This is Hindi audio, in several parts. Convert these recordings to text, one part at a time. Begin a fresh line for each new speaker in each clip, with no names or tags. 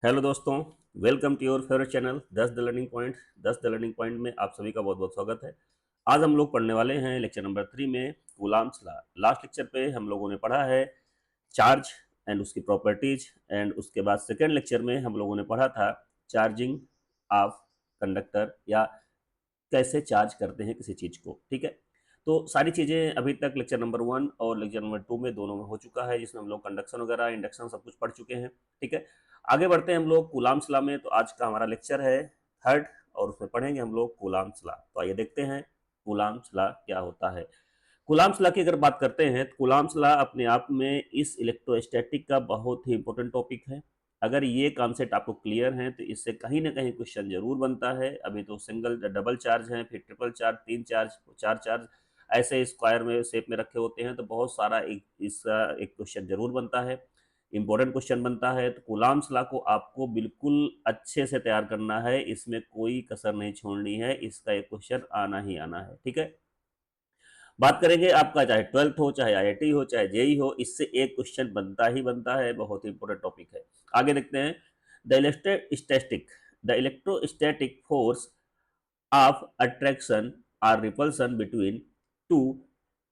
हेलो दोस्तों, welcome to your favourite channel 10 The Learning Point. 10 The Learning Point में आप सभी का बहुत बहुत स्वागत है। आज हम लोग पढ़ने वाले हैं लेक्चर नंबर 3 में कूलाम्स लॉ। लास्ट लेक्चर पे हम लोगों ने पढ़ा है चार्ज एंड उसकी प्रॉपर्टीज, एंड उसके बाद सेकेंड लेक्चर में हम लोगों ने पढ़ा था चार्जिंग ऑफ कंडक्टर, या कैसे चार्ज करते हैं किसी चीज को। ठीक है, तो सारी चीजें अभी तक लेक्चर नंबर 1 और लेक्चर नंबर 2 में दोनों में हो चुका है, जिसमें हम लोग कंडक्शन वगैरह इंडक्शन सब कुछ पढ़ चुके हैं। ठीक है, आगे बढ़ते हैं हम लोग कूलाम्स लॉ में। तो आज का हमारा लेक्चर है थर्ड, और उसमें पढ़ेंगे हम लोग कूलाम्स लॉ। तो आइए देखते हैं कूलाम्स लॉ क्या होता है। कूलाम्स लॉ की अगर बात करते हैं तो कूलाम्स लॉ अपने आप में इस इलेक्ट्रोस्टैटिक का बहुत ही इंपॉर्टेंट टॉपिक है। अगर ये कॉन्सेप्ट आपको क्लियर है तो इससे कहीं ना कहीं क्वेश्चन जरूर बनता है। अभी तो सिंगल डबल चार्ज है, फिर ट्रिपल चार्ज, 3 चार्ज, 4 चार्ज, ऐसे स्क्वायर में शेप में रखे होते हैं, तो बहुत सारा इसका एक क्वेश्चन जरूर बनता है, इंपॉर्टेंट क्वेश्चन बनता है। तो कूलाम्स लॉ को आपको बिल्कुल अच्छे से तैयार करना है, इसमें कोई कसर नहीं छोड़नी है, इसका एक क्वेश्चन आना ही आना है। ठीक है, बात करेंगे आपका चाहे 12th हो, चाहे आईआईटी हो, चाहे जेई हो, इससे एक क्वेश्चन बनता ही बनता है, बहुत ही इंपॉर्टेंट टॉपिक है। आगे देखते हैं the electrostatic force of attraction और repulsion between two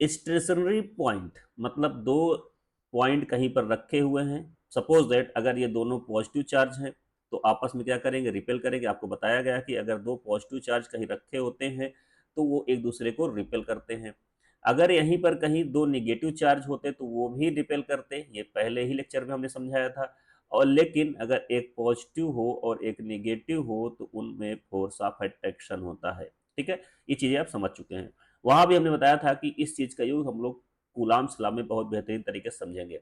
stationary point, मतलब दो पॉइंट कहीं पर रखे हुए हैं। सपोज दैट अगर ये दोनों पॉजिटिव चार्ज हैं तो आपस में क्या करेंगे, रिपेल करेंगे। आपको बताया गया कि अगर दो पॉजिटिव चार्ज कहीं रखे होते हैं तो वो एक दूसरे को रिपेल करते हैं। अगर यहीं पर कहीं दो निगेटिव चार्ज होते तो वो भी रिपेल करते, ये पहले ही लेक्चर में हमने समझाया था। और लेकिन अगर एक पॉजिटिव हो और एक निगेटिव हो तो उनमें फोर्स ऑफ अट्रैक्शन होता है। ठीक है, ये चीजें आप समझ चुके हैं। वहां भी हमने बताया था कि इस चीज का यूज हम लोग कूलाम्स लॉ में बहुत बेहतरीन तरीके से समझेंगे।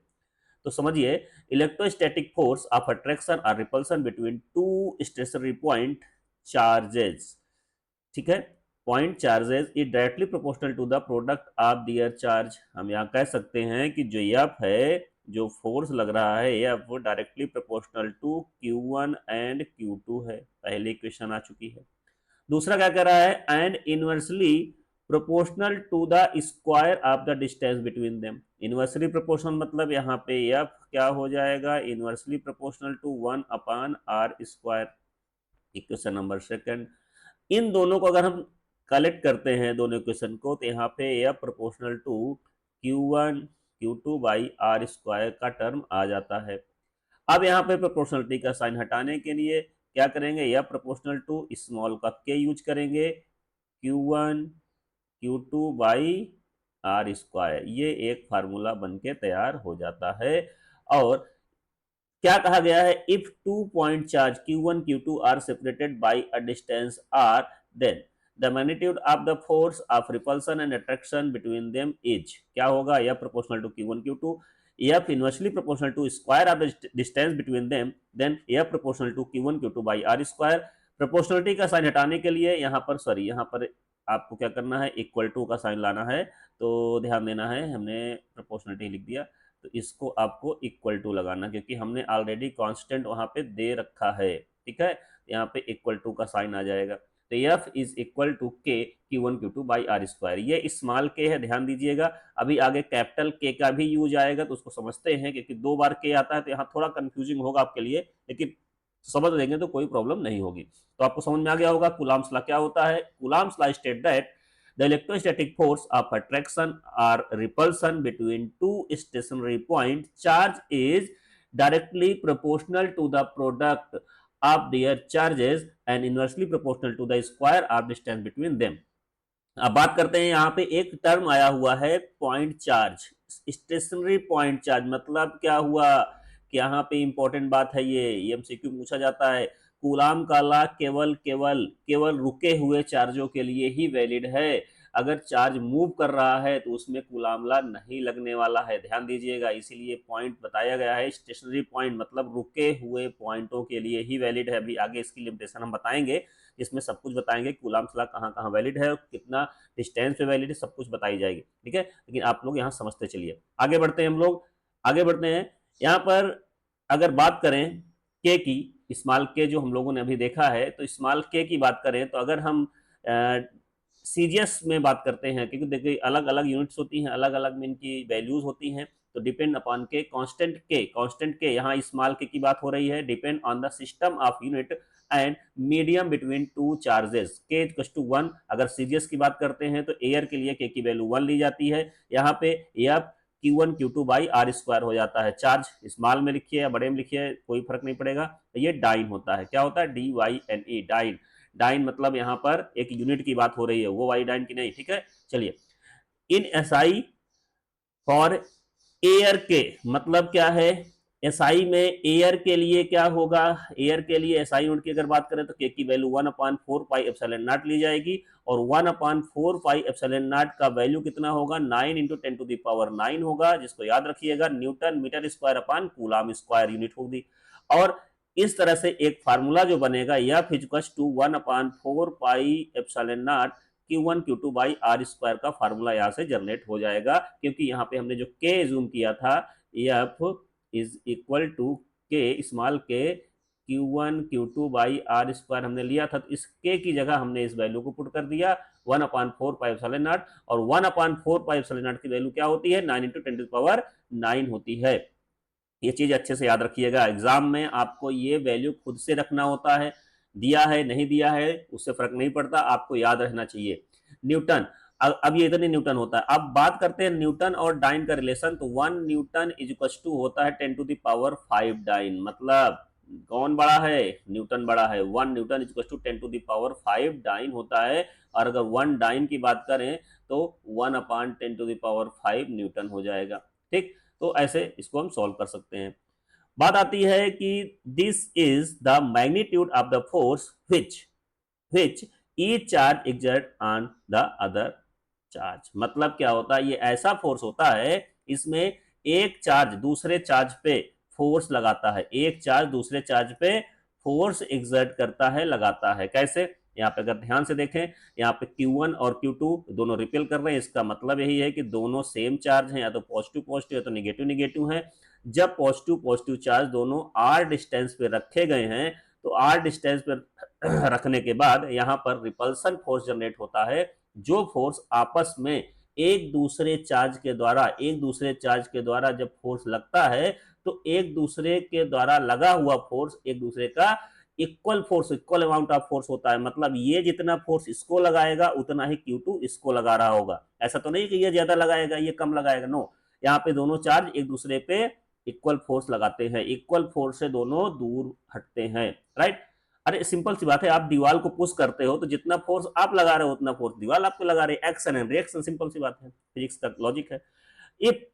तो समझिए, इलेक्ट्रोस्टैटिक फोर्स ऑफ अट्रैक्शन और repulsion between two stationary point charges. ठीक है, point charges is directly proportional to the product of their charge. हम यहाँ कह सकते हैं कि जो एफ है, जो फोर्स लग रहा है एफ, वो directly proportional to Q1 and Q2 है। पहले इक्वेशन आ चुकी है। दूसरा क्या कह रहा है, and inversely proportional to the square of the distance between them. Inversely proportional मतलब यहाँ पे एफ क्या हो जाएगा, inversely proportional to 1/r²। Equation number second. इन दोनों को अगर हम कलेक्ट करते हैं दोनों इक्वेशन को, तो यहाँ पे F proportional to Q1 Q2/r² का टर्म आ जाता है। अब यहाँ पे प्रोपोर्शनलिटी का साइन हटाने के लिए क्या करेंगे, एफ प्रोपोर्शनल टू स्मॉल का के यूज करेंगे, Q1 Q2/r²। ये एक फार्मूला बन के तैयार हो जाता है। और क्या कहा गया है, if 2 point charge Q1 Q2 are separated by a distance r, then the magnitude of the force of repulsion and attraction between them is, क्या होगा, या proportional to Q1 Q2, F inversely proportional to square of the distance between them, then F proportional to Q1 Q2/r²। Proportionality का साइन हटाने के लिए यहाँ पर यहाँ पर आपको क्या करना है, इक्वल टू का साइन लाना है। तो ध्यान देना है, हमने प्रोपोर्शनलिटी लिख दिया, तो इसको आपको इक्वल टू लगाना, क्योंकि हमने ऑलरेडी कांस्टेंट वहां पे दे रखा है। ठीक है, यहाँ पे इक्वल टू का साइन आ जाएगा। तो एफ इज इक्वल टू के Q1 Q2/r²। ये स्मॉल के है, ध्यान दीजिएगा। अभी आगे कैपिटल के का भी यूज आएगा, तो उसको समझते हैं, क्योंकि 2 बार के आता है तो यहाँ थोड़ा कंफ्यूजिंग होगा आपके लिए, लेकिन समझ लेंगे तो कोई प्रॉब्लम नहीं होगी। तो आपको समझ में आ गया होगा कूलाम्स लॉ क्या होता है। Coulombs law state that the electrostatic force of attraction or repulsion between two stationary points charge is directly proportional to the product of their charges and inversely proportional to the square of distance between them। अब बात करते हैं, यहाँ पे एक टर्म आया हुआ है point charge. Stationary point charge मतलब क्या हुआ, कि यहाँ पे इंपॉर्टेंट बात है, ये एमसीक्यू पूछा जाता है। कूलाम का लॉ केवल केवल केवल रुके हुए चार्जों के लिए ही वैलिड है। अगर चार्ज मूव कर रहा है तो उसमें कूलाम लॉ नहीं लगने वाला है, ध्यान दीजिएगा। इसीलिए पॉइंट बताया गया है, स्टेशनरी पॉइंट मतलब रुके हुए पॉइंटों के लिए ही वैलिड है। अभी आगे इसकी लिमिटेशन हम बताएंगे, इसमें सब कुछ बताएंगे, कूलाम्स लॉ कहाँ कहाँ वैलिड है और कितना डिस्टेंस पे वैलिड है, सब कुछ बताई जाएगी। ठीक है, लेकिन आप लोग यहाँ समझते चलिए। आगे बढ़ते हैं हम लोग, आगे बढ़ते हैं। यहाँ पर अगर बात करें के की, स्मॉल के जो हम लोगों ने अभी देखा है, तो स्मॉल के की बात करें तो अगर हम सीजीएस में बात करते हैं, क्योंकि देखिए अलग अलग यूनिट्स होती हैं, अलग अलग में इनकी वैल्यूज होती हैं। तो डिपेंड अपॉन के, कांस्टेंट के यहाँ स्मॉल के की बात हो रही है, depend on the system of unit and medium between two charges के इक्वल टू 1। अगर सीजीएस की बात करते हैं तो एयर के लिए के की वैल्यू 1 ली जाती है, यहाँ पे F Q1 Q2 by r square हो जाता है। चार्ज स्मॉल में लिखिए या बड़े में लिखिए कोई फर्क नहीं पड़ेगा। तो ये डाइन होता है, क्या होता है, DYNE, डाइन। डाइन मतलब यहाँ पर एक यूनिट की बात हो रही है, वो वाई डाइन की नहीं, ठीक है। चलिए, इन एसआई फॉर एयर के मतलब क्या है, एसआई में एयर के लिए क्या होगा, एयर के लिए एसआई यूनिट की अगर बात करें तो के की वैल्यू 1/4 पाई एप्सिलॉन नॉट ली जाएगी, और 1/4 पाई एप्सिलॉन नॉट का वैल्यू कितना होगा, 9 इंटू 10 टू द पावर 9 होगा, जिसको याद रखिएगा newton metre square upon coulomb square unit होगी। और इस तरह से एक फार्मूला जो बनेगा F equal to 1/4 pi epsilon nought Q1 Q2 by r square का फार्मूला यहाँ से जनरेट हो जाएगा, क्योंकि यहाँ पे हमने जो K जूम किया था, एफ इज इक्वल टू के स्मॉल के Q1 Q2 by r square हमने लिया था, तो इस K की जगह हमने इस वैल्यू को पुट कर दिया 1/4 पाई एप्सिलॉन नॉट, और 1/4 पाई एप्सिलॉन नॉट की वैल्यू क्या होती है, 9 इंटू 10 टू द पावर 9 होती है। ये चीज अच्छे से याद रखिएगा, एग्जाम में आपको ये वैल्यू खुद से रखना होता है, दिया है नहीं दिया है उससे फर्क नहीं पड़ता, आपको याद रहना चाहिए। न्यूटन, अब ये इतने न्यूटन होता है। अब बात करते हैं न्यूटन और डाइन का रिलेशन, तो 1 न्यूटन इज इक्वल टू होता है 10 टू द पावर 5 डाइन, मतलब कौन बड़ा है, न्यूटन बड़ा है। 1 newton is equal to 10 to the power 5 dyne होता है, और अगर 1 डाइन की बात करें तो 1/10 टू द पावर 5 न्यूटन हो जाएगा, ठीक। तो ऐसे इसको हम सॉल्व कर सकते हैं। बात आती है कि this is the magnitude of the force which each charge exert on the other charge, मतलब क्या होता है, ये ऐसा फोर्स होता है, इसमें एक चार्ज दूसरे चार्ज पे फोर्स लगाता है, एक चार्ज दूसरे चार्ज पे फोर्स एक्सर्ट करता है, लगाता है। कैसे, यहाँ पे अगर ध्यान से देखें, यहाँ पे Q1 और Q2 दोनों रिपेल कर रहे हैं, इसका मतलब यही है कि दोनों सेम चार्ज हैं, या तो पॉजिटिव पॉजिटिव या तो निगेटिव निगेटिव है। जब पॉजिटिव पॉजिटिव चार्ज दोनों r डिस्टेंस पे रखे गए हैं, तो r डिस्टेंस पे रखने के बाद यहाँ पर रिपल्सन फोर्स जनरेट होता है, जो फोर्स आपस में एक दूसरे चार्ज के द्वारा जब फोर्स लगता है, तो एक दूसरे के द्वारा लगा हुआ फोर्स एक दूसरे का इक्वल अमाउंट ऑफ फोर्स होता है, मतलब ये जितना फोर्स इसको लगाएगा उतना ही Q2 इसको लगा रहा होगा। ऐसा तो नहीं कि ये ज्यादा लगाएगा ये कम लगाएगा, नो, यहाँ पे दोनों चार्ज एक दूसरे पे इक्वल फोर्स लगाते हैं, इक्वल फोर्स से दोनों दूर हटते हैं, राइट। अरे सिंपल सी बात है, आप दीवार को पुश करते हो तो जितना फोर्स आप लगा रहे हो उतना फोर्स दीवार आपको लगा रही है, एक्शन एंड रिएक्शन, सिंपल सी बात है, फिजिक्स का लॉजिक है। If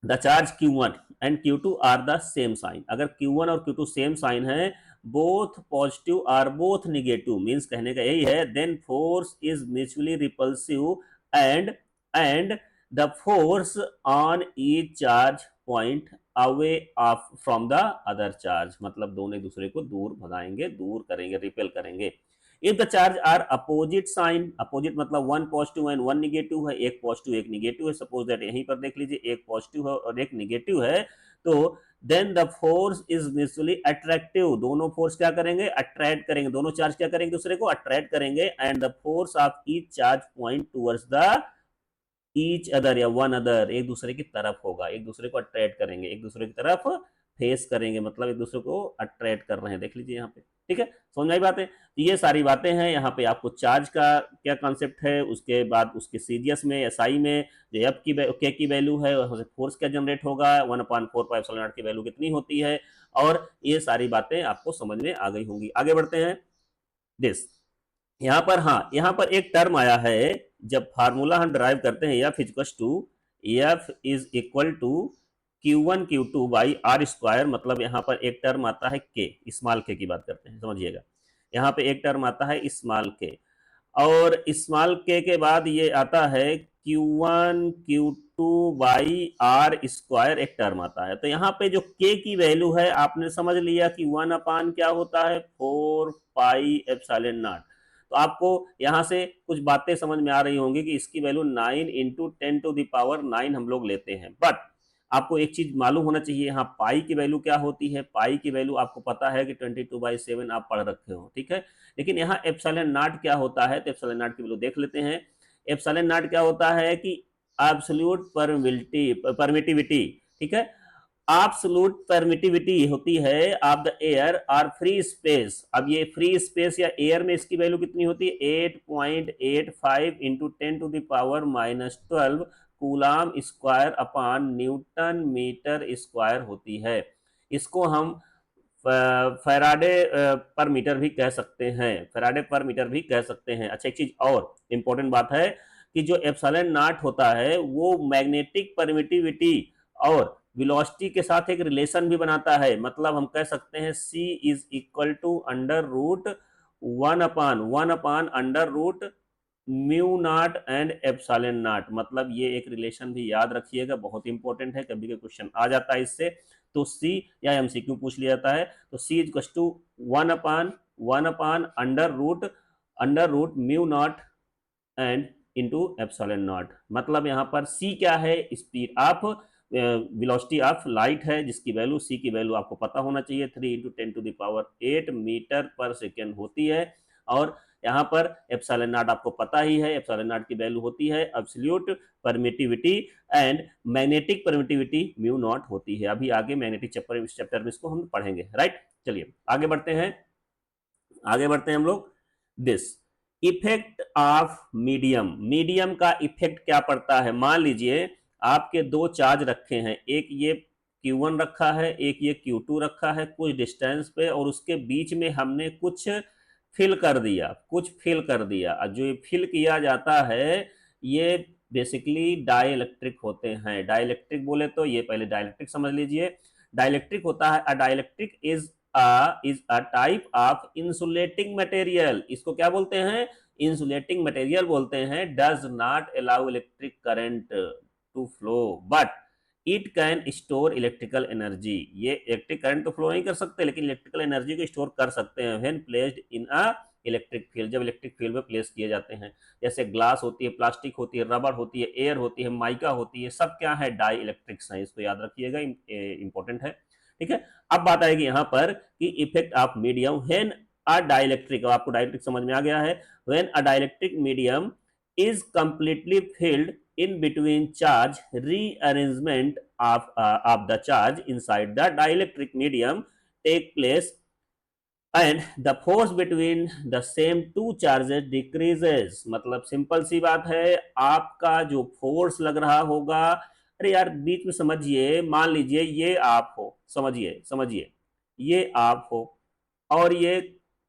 the charge Q1 and Q2 are the same sign, अगर Q1 और Q2 सेम साइन है, both positive or both negative, means कहने का यही है, then force is mutually repulsive and and the force on each charge point away of from the other charge, मतलब दोनों एक दूसरे को दूर भगाएंगे, दूर करेंगे, रिपेल करेंगे। If the charge are opposite sign, opposite मतलब one positive and one negative है, एक पॉजिटिव एक निगेटिव है, सपोज दैट यहीं पर देख लीजिए एक पॉजिटिव है और एक निगेटिव है, तो then the force is mutually attractive, दोनों फोर्स क्या करेंगे, अट्रैक्ट करेंगे, दोनों चार्ज क्या करेंगे, दूसरे को अट्रैक्ट करेंगे, and the force of each charge point towards the each other या वन अदर, एक दूसरे की तरफ होगा, एक दूसरे को अट्रैक्ट करेंगे, एक दूसरे की तरफ फेस करेंगे, मतलब एक दूसरे को अट्रैक्ट कर रहे हैं, देख लीजिए यहाँ पे, ठीक है, समझ आई बातें। तो ये सारी बातें हैं, यहाँ पे आपको चार्ज का क्या कॉन्सेप्ट है, उसके बाद उसके सीजीएस में एसआई में जो एफ की के की वैल्यू है, फोर्स क्या जनरेट होगा, 1/4 पाई एप्सिलॉन नॉट की वैल्यू कितनी होती है, और ये सारी बातें आपको समझ में आ गई होंगी। आगे बढ़ते हैं। दिस, यहाँ पर, हाँ, यहाँ पर एक टर्म आया है, जब फार्मूला हम ड्राइव करते हैं F is equal to Q1 Q2 by r square, मतलब यहाँ पर एक टर्म आता है के, स्मॉल के की बात करते हैं, समझिएगा, यहाँ पे एक टर्म आता है स्मॉल के, और स्मॉल के बाद ये आता है Q1 Q2 by r square, एक टर्म आता है। तो यहाँ पे जो के की वैल्यू है आपने समझ लिया कि 1/, क्या होता है, 4 पाई एप्सिलॉन नॉट। तो आपको यहाँ से कुछ बातें समझ में आ रही होंगी कि इसकी value 9 into 10 to the power 9 हम लोग लेते हैं, बट आपको एक चीज मालूम होना चाहिए, यहाँ पाई की वैल्यू क्या होती है, पाई की वैल्यू आपको पता है कि 22/7 आप पढ़ रखे हो, ठीक है। लेकिन यहाँ एप्सिलॉन नॉट क्या होता है, तो एप्सिलॉन नॉट की वैल्यू देख लेते हैं। एप्सिलॉन नॉट क्या होता है कि एब्सोल्यूट परमिटिविटी, ठीक है। एब्सोल्यूट परमिटिविटी होती है ऑफ द एयर और फ्री स्पेस। अब ये फ्री स्पेस या एयर में इसकी वैल्यू कितनी होती है 8.85 into 10⁻⁻12 coulomb square upon newton metre square होती है। इसको हम फैराडे पर मीटर भी कह सकते हैं, फैराडे पर मीटर भी कह सकते हैं। अच्छा, एक चीज और इंपॉर्टेंट बात है कि जो एप्सिलॉन नॉट होता है वो मैग्नेटिक परमिटिविटी और वेलोसिटी के साथ एक रिलेशन भी बनाता है। मतलब हम कह सकते हैं C is equal to under root one upon under root mu nought and epsilon nought. मतलब ये एक रिलेशन भी याद रखिएगा, बहुत इंपॉर्टेंट है, कभी का क्वेश्चन आ जाता है इससे। तो C या एमसीक्यू पूछ लिया जाता है, तो C is to one upon under root mu nought and into epsilon nought. मतलब यहाँ पर C क्या है, speed of velocity of light है, जिसकी वैल्यू C की वैल्यू आपको पता होना चाहिए 3 इंटू 10⁸ मीटर पर सेकेंड होती है। और यहाँ पर एप्सिलॉन नॉट आपको पता ही है, एप्सिलॉन नॉट की वैल्यू होती है absolute permittivity and magnetic permittivity mu naught होती है। अभी आगे मैग्नेटिक चैप्टर में इसको हम पढ़ेंगे, राइट। चलिए आगे बढ़ते हैं, हम लोग। This effect of medium, medium का इफेक्ट क्या पड़ता है। मान लीजिए आपके दो चार्ज रखे हैं, एक ये Q1 रखा है, एक ये Q2 रखा है कुछ डिस्टेंस पे, और उसके बीच में हमने कुछ फिल कर दिया। जो ये फिल किया जाता है ये बेसिकली डाइलेक्ट्रिक होते हैं। डाइलेक्ट्रिक बोले तो ये पहले डाइलेक्ट्रिक समझ लीजिए। डाइलेक्ट्रिक होता है, a dielectric is a type of insulating material. इसको क्या बोलते हैं, इंसुलेटिंग मटेरियल बोलते हैं। Does not allow electric current to flow but it can store electrical energy. ये इलेक्ट्रिक करंट तो फ्लो नहीं कर सकते, लेकिन इलेक्ट्रिकल एनर्जी को स्टोर कर सकते हैं when placed in a electric field, जब इलेक्ट्रिक फील्ड में प्लेस किए जाते हैं। जैसे ग्लास होती है, प्लास्टिक होती है, रबर होती है, एयर होती है, माइका होती है, सब क्या है, डाई इलेक्ट्रिक्स हैं। इसको याद रखिएगा, इंपॉर्टेंट है, ठीक है। अब बात आएगी यहाँ पर कि effect of medium when a dielectric, आपको डाइलेक्ट्रिक समझ में आ गया है। When a dielectric medium is completely filled in between charge, rearrangement of the charge inside the dielectric medium take place and the force between the same two charges decreases। मतलब सिंपल सी बात है, आपका जो फोर्स लग रहा होगा, अरे यार बीच में समझिए, मान लीजिए ये आप हो, समझिए ये आप हो और ये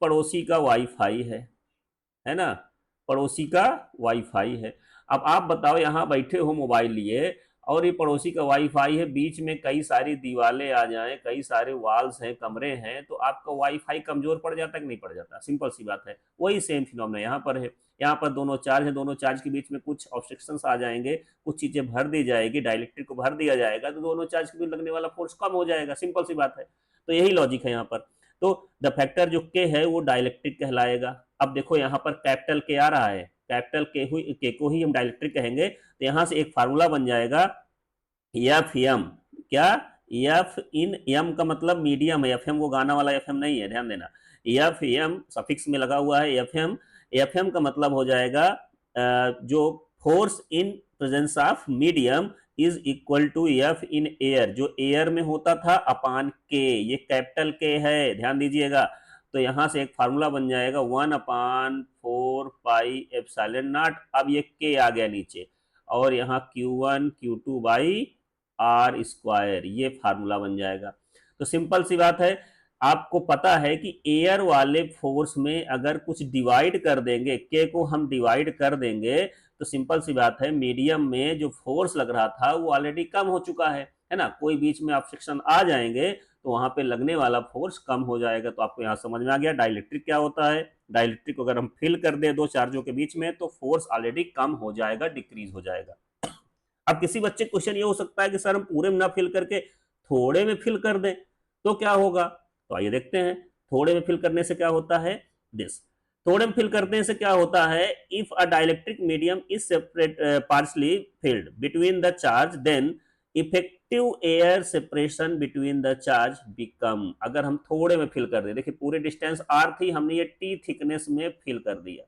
पड़ोसी का वाईफाई है ना, पड़ोसी का वाईफाई है। अब आप बताओ, यहाँ बैठे हो मोबाइल लिए और ये पड़ोसी का वाईफाई है, बीच में कई सारी दीवारें आ जाएं, कई सारे वॉल्स हैं, कमरे हैं, तो आपका वाईफाई कमजोर पड़ जाता है कि नहीं पड़ जाता। सिंपल सी बात है, वही सेम फिनोमेना यहाँ पर है। यहाँ पर दोनों चार्ज है, दोनों चार्ज के बीच में कुछ ऑब्स्ट्रक्शंस आ जाएंगे, कुछ चीजें भर दी जाएगी, डाइलेक्ट्रिक को भर दिया जाएगा, तो दोनों चार्ज के बीच लगने वाला फोर्स कम हो जाएगा। सिंपल सी बात है, तो यही लॉजिक है यहाँ पर। तो द फैक्टर जो के है वो डाइलेक्ट्रिक कहलाएगा। अब देखो यहाँ पर कैपिटल के आ रहा है, कैपिटल के को ही हम डाइलेक्ट्रिक कहेंगे, तो यहाँ से एक फार्मूला बन जाएगा एफ एम। क्या, एफ इन एम का मतलब मीडियम है, एफ एम वो गाना वाला एफ एम नहीं है, ध्यान देना। एफ एम सफिक्स में लगा हुआ है, एफ एम का मतलब हो जाएगा जो force in presence of medium is equal to F in air, जो एयर में होता था अपान के, ये कैपिटल के है, ध्यान दीजिएगा। तो यहां से एक फार्मूला बन जाएगा 1/4 पाई एप्सिलॉन नॉट। अब ये के आ गया नीचे, और यहाँ Q1 Q2 by r square, ये फार्मूला बन जाएगा। तो सिंपल सी बात है, आपको पता है कि एयर वाले फोर्स में अगर कुछ डिवाइड कर देंगे, के को हम डिवाइड कर देंगे, तो सिंपल सी बात है मीडियम में जो फोर्स लग रहा था वो ऑलरेडी कम हो चुका है ना। कोई बीच में ऑब्स्ट्रक्शन आ जाएंगे तो वहां पे लगने वाला फोर्स कम हो जाएगा। तो आपको यहाँ समझ में आ गया डाइलेक्ट्रिक क्या होता है। डाइलेक्ट्रिक को अगर हम फिल कर दे दो चार्जों के बीच में तो फोर्स ऑलरेडी कम हो जाएगा, डिक्रीज हो जाएगा। अब किसी बच्चे क्वेश्चन ये हो सकता है कि सर हम पूरे में ना फिल करके थोड़े में फिल कर दें तो क्या होगा। तो आइए देखते हैं थोड़े में फिल करने से क्या होता है। दिस, थोड़े में फिल करने से क्या होता है, if a dielectric medium is separate partially filled between the charge then effective air separation between the charge become. अगर हम थोड़े में फिल कर दे, देखिए पूरे डिस्टेंस आर थी, हमने ये टी थिकनेस में फिल कर दिया,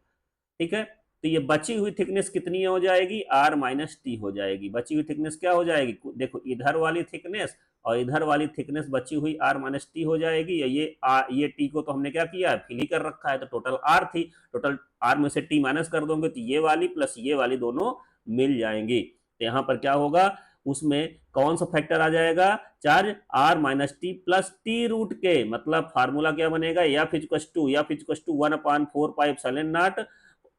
ठीक है। तो ये बची हुई थिकनेस कितनी हो जाएगी, आर माइनस टी हो जाएगी। बची हुई थिकनेस क्या हो जाएगी, देखो इधर वाली थिकनेस और इधर वाली थिकनेस बची हुई आर माइनस टी हो जाएगी। ये टी को तो हमने क्या किया, फिल ही कर रखा है, तो टोटल आर थी, टोटल आर में से टी माइनस कर दोगे तो ये वाली प्लस ये वाली दोनों मिल जाएंगी। तो यहाँ पर क्या होगा, उसमें कौन सा फैक्टर आ जाएगा, charge r minus t plus t root के, मतलब फार्मूला क्या बनेगा, F equals to 1/4 pi epsilon nought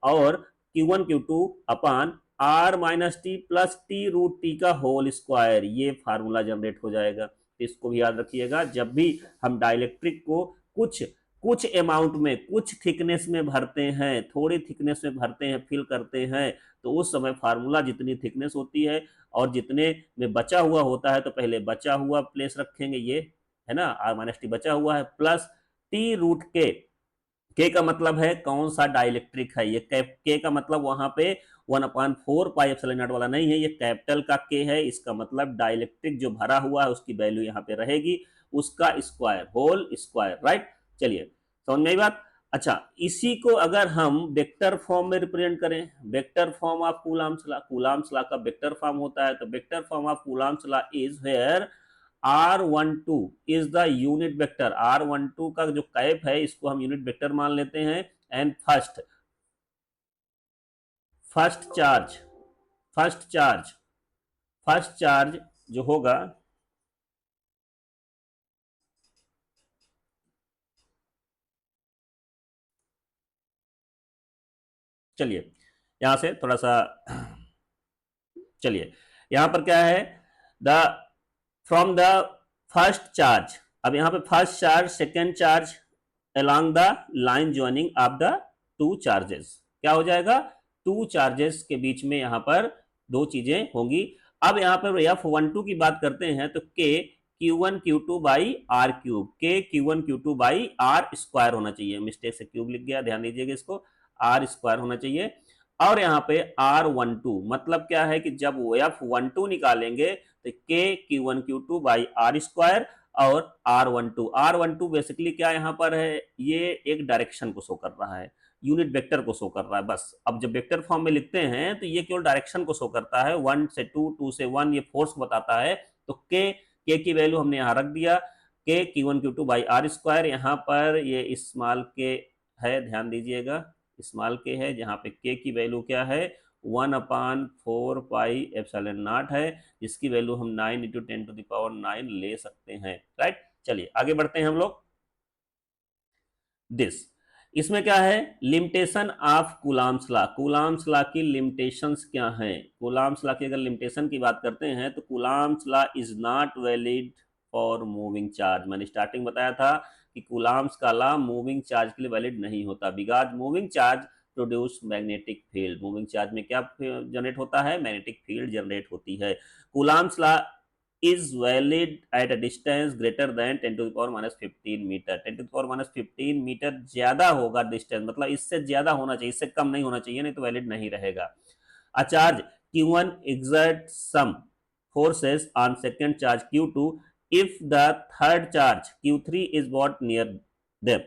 और Q1 Q2 upon r minus t plus t root t का होल स्क्वायर, ये फार्मूला जनरेट हो जाएगा। इसको भी याद रखिएगा, जब भी हम डाइलेक्ट्रिक को कुछ कुछ अमाउंट में, कुछ थिकनेस में भरते हैं, थोड़ी थिकनेस में भरते हैं, फिल करते हैं, तो उस समय फार्मूला जितनी थिकनेस होती है और जितने में बचा हुआ होता है, तो पहले बचा हुआ प्लेस रखेंगे, ये है ना, आर माइनस टी बचा हुआ है, प्लस टी रूट के का मतलब है कौन सा डाइलेक्ट्रिक है, ये के का मतलब वहां पे 1/4 पाई एप्सिलॉन नॉट वाला नहीं है, ये कैपिटल का के है, इसका मतलब डाइलेक्ट्रिक जो भरा हुआ है उसकी वैल्यू यहाँ पे रहेगी, उसका स्क्वायर, होल स्क्वायर, राइट। चलिए समझ में आई बात। अच्छा, इसी को अगर हम वेक्टर फॉर्म में रिप्रेजेंट करें, vector form of Coulomb's law, Coulomb's law का वेक्टर फॉर्म होता है, तो vector form of Coulomb's law is where R12 is the unit vector, R12 का जो कैप है इसको हम यूनिट वेक्टर मान लेते हैं, and first charge first charge first charge जो होगा, चलिए यहां से थोड़ा सा, चलिए यहां पर क्या है, the from the first charge, अब यहां पे first charge second charge along the line joining of the two charges, क्या हो जाएगा, टू चार्जेस के बीच में यहां पर दो चीजें होंगी। अब यहां पर F12 की बात करते हैं तो K Q1 Q2 by are cube, के Q1 Q2 by r square होना चाहिए, मिस्टेक से क्यूब लिख गया, ध्यान दीजिएगा, इसको आर स्क्वायर होना चाहिए। और यहाँ पे R12 मतलब क्या है कि जब F12 निकालेंगे तो K Q1 Q2 by r square और R12 बेसिकली क्या यहाँ पर है, ये एक डायरेक्शन को शो कर रहा है, यूनिट वेक्टर को शो कर रहा है बस। अब जब वेक्टर फॉर्म में लिखते हैं तो ये केवल डायरेक्शन को शो करता है, 1 से 2, 2 से 1 ये फोर्स बताता है। तो के की वैल्यू हमने यहाँ रख दिया, के Q1 Q2 by r square, यहाँ पर ये स्मॉल के है, ध्यान दीजिएगा, स्मॉल के है, जहाँ पे के की वैल्यू क्या है, 1/4 पाई एप्सिलॉन नॉट है, जिसकी वैल्यू हम 9 × 10⁹ ले सकते हैं, राइट। चलिए आगे बढ़ते हैं हम लोग, दिस, इसमें क्या है, limitation of Coulomb's law, Coulomb's law की लिमिटेशंस क्या हैं, कूलम्ब्स लॉ की अगर लिमिटेशन की बात करते हैं तो Coulomb's law is not valid for moving charge, मैंने स्टार्टिंग बताया था कि कूलम्ब्स का लॉ मूविंग चार्ज के लिए वैलिड नहीं होता, because moving charge produce magnetic field, moving charge में क्या जनरेट होता है, मैग्नेटिक फील्ड जनरेट होती है। Coulomb's law is valid at a distance greater than 10⁻⁻15 metre, 10⁻⁻15 metre ज्यादा होगा डिस्टेंस, मतलब इससे ज्यादा होना चाहिए, इससे कम नहीं होना चाहिए, नहीं तो वैलिड नहीं रहेगा। A charge Q1 exerts some forces on second charge Q2 if the third charge Q3 is brought near them,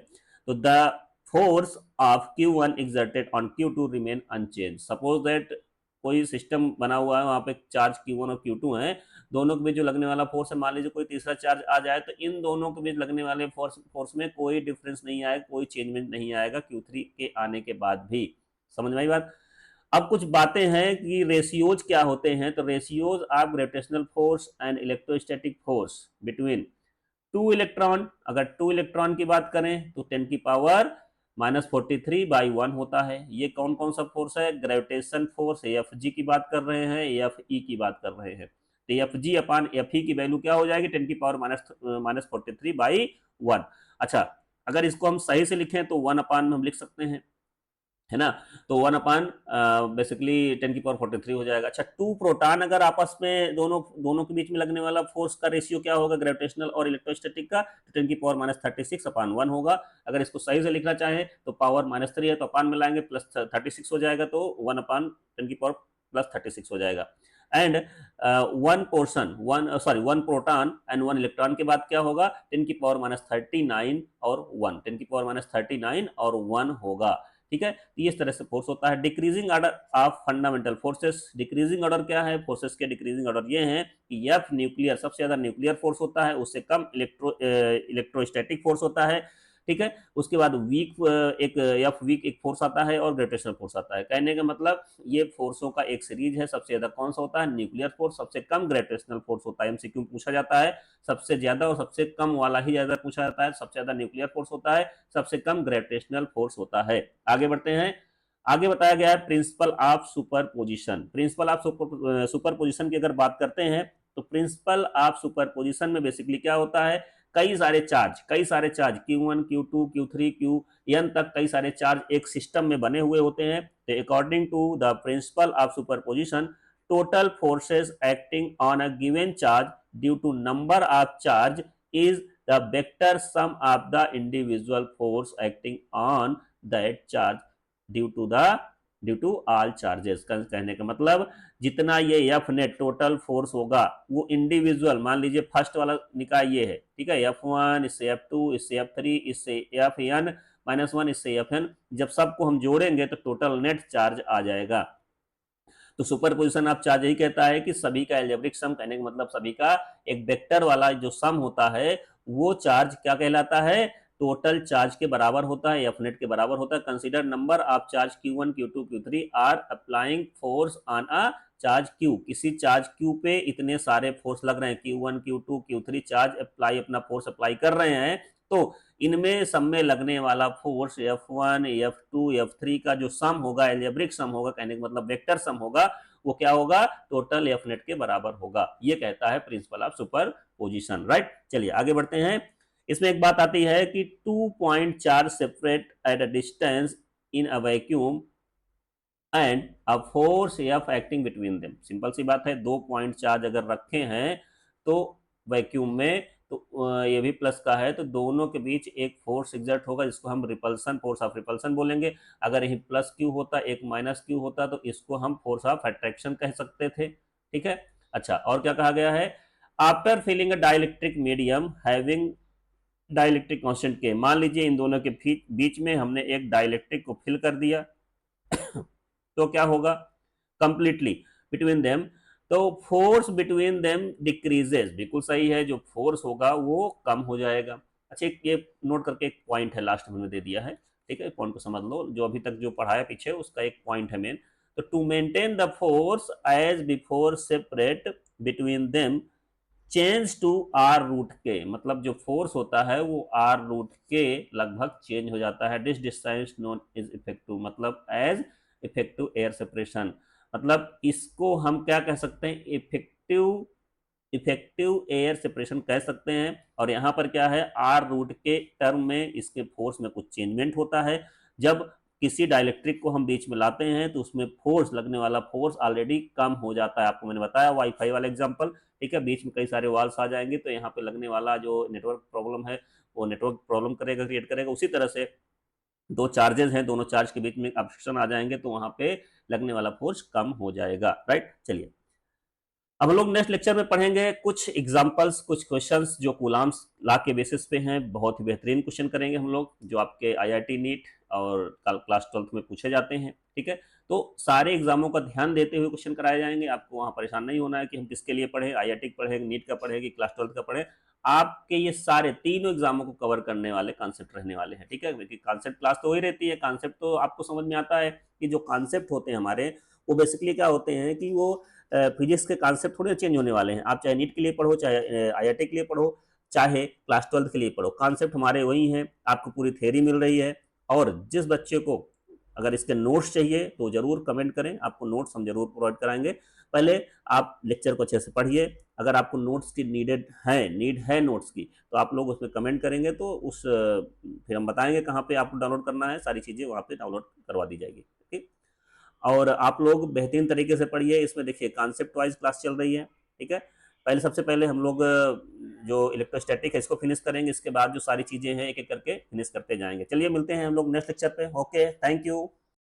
so the force of Q1 exerted on Q2 remain unchanged। Suppose that कोई सिस्टम बना हुआ है, वहां पे चार्ज Q1 और Q2 है, दोनों के बीच जो लगने वाला फोर्स है, मान लीजिए कोई तीसरा चार्ज आ जाए तो इन दोनों के बीच लगने वाले फोर्स में कोई डिफरेंस नहीं आएगा, कोई चेंजमेंट नहीं आएगा Q3 के आने के बाद भी, समझ में आई बात। अब कुछ बातें हैं कि रेशियोज क्या होते हैं, तो ratios of gravitational force and electrostatic force between two electron, अगर टू इलेक्ट्रॉन की बात करें तो 10⁻⁻43/1 होता है। ये कौन कौन सा फोर्स है, ग्रेविटेशन फोर्स, एफ जी की बात कर रहे हैं, एफ ई की बात कर रहे हैं, तो F G upon F E की वैल्यू क्या हो जाएगी, 10⁻⁻43/1। अच्छा, अगर इसको हम सही से लिखें तो 1 में हम लिख सकते हैं, है ना, तो 1 बेसिकली 10⁻43 हो जाएगा। अच्छा, टू प्रोटॉन अगर आपस में दोनों दोनों के बीच में लगने वाला फोर्स का रेशियो क्या होगा, ग्रेविटेशनल और इलेक्ट्रोस्टैटिक का, तो 10⁻36/1 होगा। अगर इसको सही से लिखना चाहें तो पावर -3 है तो अपान में लाएंगे, प्लस 36 हो जाएगा, तो 1/10⁻+36 हो जाएगा। And one proton and 1 electron के बाद क्या होगा, 10⁻39 और 1, 10⁻39 और 1 होगा। ठीक है। तो इस तरह से फोर्स होता है। Decreasing order of fundamental forces, decreasing order क्या है, फोर्सेस के डिक्रीजिंग ऑर्डर ये हैं कि एफ न्यूक्लियर, सबसे ज्यादा न्यूक्लियर फोर्स होता है, उससे कम इलेक्ट्रोस्टैटिक फोर्स होता है, ठीक है। उसके बाद वीक एक एफ वीक एक फोर्स आता है और ग्रेविटेशनल फोर्स आता है। कहने का मतलब ये फोर्सों का एक सीरीज है। सबसे ज्यादा कौन सा होता है, न्यूक्लियर फोर्स, सबसे कम ग्रेविटेशनल फोर्स होता है। एमसीक्यू पूछा जाता है, सबसे ज्यादा और सबसे कम वाला ही ज्यादा पूछा जाता है। सबसे ज्यादा न्यूक्लियर फोर्स होता है, सबसे कम ग्रेविटेशनल फोर्स होता है। आगे बढ़ते हैं। आगे बताया गया है principal of superposition. Principal of superposition की अगर बात करते हैं तो प्रिंसिपल ऑफ सुपरपोजिशन में बेसिकली क्या होता है, कई सारे charge Q1 Q2 Q3 Qn तक कई सारे चार्ज एक सिस्टम में बने हुए होते हैं। तो according to the principle of superposition, total forces acting on a given charge due to number of charge is the vector sum of the individual force acting on that charge due to all charges. कहने का मतलब जितना ये एफ नेट टोटल फोर्स होगा वो इंडिविजुअल, मान लीजिए फर्स्ट वाला निकाय ये है, ठीक है, F1 इससे F2 इससे F3 इससे Fn -1 इससे Fn, जब सबको हम जोड़ेंगे तो टोटल नेट चार्ज आ जाएगा। तो सुपरपोजिशन ऑफ चार्ज यही कहता है कि सभी का एल्जेब्रिक सम, कहने का मतलब सभी का एक वेक्टर वाला जो सम होता है वो चार्ज क्या कहलाता है, टोटल चार्ज के बराबर होता है, एफ नेट के बराबर होता है। Consider number of charge Q1 Q2 Q3 are applying force on a charge Q, किसी चार्ज Q पे इतने सारे फोर्स लग रहे हैं, Q1 Q2 Q3 charge apply, अपना फोर्स अप्लाई कर रहे हैं, तो इनमें सब में लगने वाला फोर्स F1 F2 F3 का जो सम होगा, एल्जेब्रिक सम होगा, कहने का मतलब वेक्टर सम होगा, वो क्या होगा, टोटल एफ नेट के बराबर होगा। ये कहता है प्रिंसिपल ऑफ सुपरपोजिशन, राइट। चलिए आगे बढ़ते हैं। इसमें एक बात आती है कि 2 point charge separate at a distance in a vacuum and a force F acting between them. Simple सी बात है, 2 पॉइंट चार्ज अगर रखे हैं तो वैक्यूम में, तो ये भी प्लस का है, तो दोनों के बीच एक फोर्स एग्जर्ट होगा जिसको हम रिपल्सन, फोर्स ऑफ रिपल्सन बोलेंगे। अगर यही प्लस क्यू होता, एक माइनस क्यू होता, तो इसको हम फोर्स ऑफ अट्रैक्शन कह सकते थे, ठीक है। अच्छा, और क्या कहा गया है, after filling a dielectric medium having dielectric constant के, मान लीजिए इन दोनों के बीच में हमने एक डाइलेक्ट्रिक को फिल कर दिया तो क्या होगा, कंप्लीटली बिटवीन देम, तो फोर्स बिटवीन देम डिक्रीजेस, बिल्कुल सही है, जो फोर्स होगा वो कम हो जाएगा। अच्छा, ये नोट करके एक पॉइंट है, लास्ट में दे दिया है, ठीक है, पॉइंट को समझ लो, जो अभी तक जो पढ़ाया पीछे उसका एक पॉइंट है मेन। तो to maintain the force as before separate between them change to R root के, मतलब जो फोर्स होता है वो आर रूट के लगभग चेंज हो जाता है। This distance known is effective, मतलब एज इफेक्टिव एयर सेपरेशन, मतलब इसको हम क्या कह सकते हैं, इफेक्टिव एयर सेपरेशन कह सकते हैं। और यहाँ पर क्या है, आर रूट के टर्म में इसके फोर्स में कुछ चेंजमेंट होता है। जब किसी डाइलेक्ट्रिक को हम बीच में लाते हैं तो उसमें फोर्स, लगने वाला फोर्स ऑलरेडी कम हो जाता है। आपको मैंने बताया वाईफाई वाला एग्जांपल, ठीक है, बीच में कई सारे वॉल्स आ जाएंगे तो यहाँ पे लगने वाला जो नेटवर्क प्रॉब्लम है वो नेटवर्क प्रॉब्लम करेगा, क्रिएट करेगा। उसी तरह से दो चार्जेस हैं, दोनों चार्ज के बीच में ऑब्स्ट्रक्शन आ जाएंगे तो वहां पे लगने वाला फोर्स कम हो जाएगा, राइट। चलिए अब हम लोग नेक्स्ट लेक्चर में पढ़ेंगे कुछ एग्जांपल्स, कुछ क्वेश्चंस जो कूलाम्स लॉ के बेसिस पे हैं। बहुत ही बेहतरीन क्वेश्चन करेंगे हम लोग, जो आपके आईआईटी नीट और क्लास 12th में पूछे जाते हैं, ठीक है। तो सारे एग्जामों का ध्यान देते हुए क्वेश्चन कराए जाएंगे, आपको वहाँ परेशान नहीं होना है कि हम किसके लिए पढ़े, आईआईटी पढ़े, नीट का पढ़े कि क्लास 12th का पढ़े। आपके ये सारे तीनों एग्जामों को कवर करने वाले कॉन्सेप्ट रहने वाले हैं, ठीक है। क्योंकि कॉन्सेप्ट क्लास तो वही रहती है, कॉन्सेप्ट तो आपको समझ में आता है कि जो कॉन्सेप्ट होते हैं हमारे, वो बेसिकली क्या होते हैं कि वो फिजिक्स के कॉन्सेप्ट थोड़े चेंज होने वाले हैं। आप चाहे नीट के लिए पढ़ो, चाहे आईआईटी के लिए पढ़ो, चाहे क्लास 12th के लिए पढ़ो, कॉन्सेप्ट हमारे वही हैं, आपको पूरी थ्योरी मिल रही है। और जिस बच्चे को अगर इसके नोट्स चाहिए तो जरूर कमेंट करें, आपको नोट्स हम जरूर प्रोवाइड कराएंगे। पहले आप लेक्चर को अच्छे से पढ़िए, अगर आपको नोट्स की नीड है नोट्स की, तो आप लोग उसमें कमेंट करेंगे तो फिर हम बताएंगे कहाँ पे आपको डाउनलोड करना है, सारी चीज़ें वहाँ पे डाउनलोड करवा दी जाएगी, ठीक। और आप लोग बेहतरीन तरीके से पढ़िए, इसमें देखिए कॉन्सेप्ट वाइज क्लास चल रही है, ठीक है। पहले सबसे पहले हम लोग जो इलेक्ट्रोस्टैटिक है इसको फिनिश करेंगे, इसके बाद जो सारी चीज़ें हैं एक एक करके फिनिश करते जाएंगे। चलिए मिलते हैं हम लोग नेक्स्ट लेक्चर पे। Okay, thank you.